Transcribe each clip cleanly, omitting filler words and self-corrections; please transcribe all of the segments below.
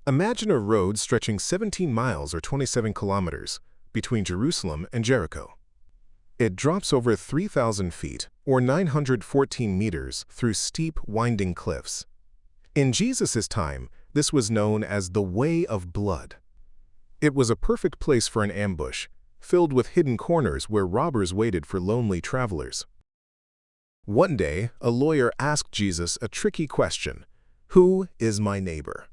Imagine a road stretching 17 miles or 27 kilometers between Jerusalem and Jericho. It drops over 3,000 feet or 914 meters through steep, winding cliffs. In Jesus' time, this was known as the Way of Blood. It was a perfect place for an ambush, filled with hidden corners where robbers waited for lonely travelers. One day, a lawyer asked Jesus a tricky question: "Who is my neighbor?"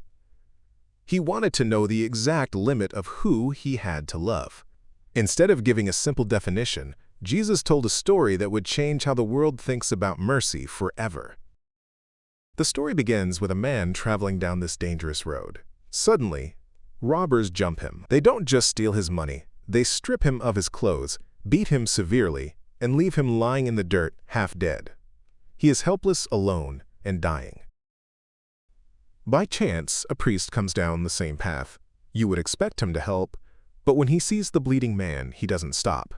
He wanted to know the exact limit of who he had to love. Instead of giving a simple definition, Jesus told a story that would change how the world thinks about mercy forever. The story begins with a man traveling down this dangerous road. Suddenly, robbers jump him. They don't just steal his money, they strip him of his clothes, beat him severely, and leave him lying in the dirt, half dead. He is helpless, alone, and dying. By chance, a priest comes down the same path. You would expect him to help, but when he sees the bleeding man, he doesn't stop.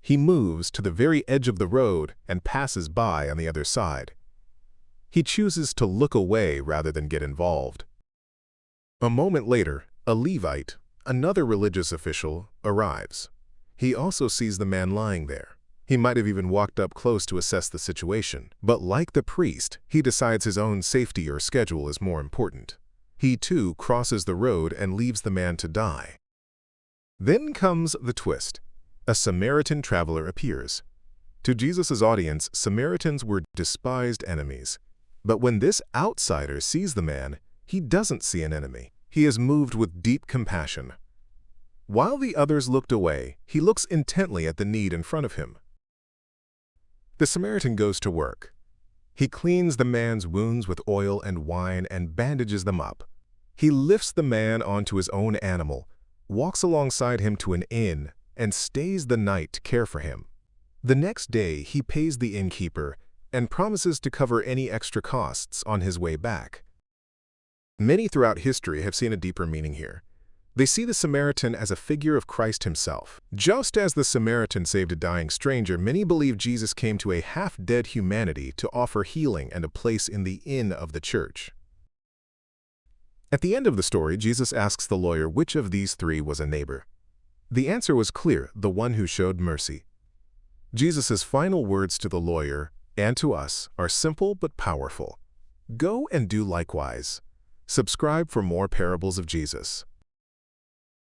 He moves to the very edge of the road and passes by on the other side. He chooses to look away rather than get involved. A moment later, a Levite, another religious official, arrives. He also sees the man lying there. He might have even walked up close to assess the situation, but like the priest, he decides his own safety or schedule is more important. He too crosses the road and leaves the man to die. Then comes the twist. A Samaritan traveler appears. To Jesus' audience, Samaritans were despised enemies. But when this outsider sees the man, he doesn't see an enemy. He is moved with deep compassion. While the others looked away, he looks intently at the need in front of him. The Samaritan goes to work. He cleans the man's wounds with oil and wine and bandages them up. He lifts the man onto his own animal, walks alongside him to an inn, and stays the night to care for him. The next day, he pays the innkeeper and promises to cover any extra costs on his way back. Many throughout history have seen a deeper meaning here. They see the Samaritan as a figure of Christ himself. Just as the Samaritan saved a dying stranger, many believe Jesus came to a half-dead humanity to offer healing and a place in the inn of the church. At the end of the story, Jesus asks the lawyer which of these three was a neighbor. The answer was clear: the one who showed mercy. Jesus' final words to the lawyer and to us are simple but powerful. Go and do likewise. Subscribe for more parables of Jesus.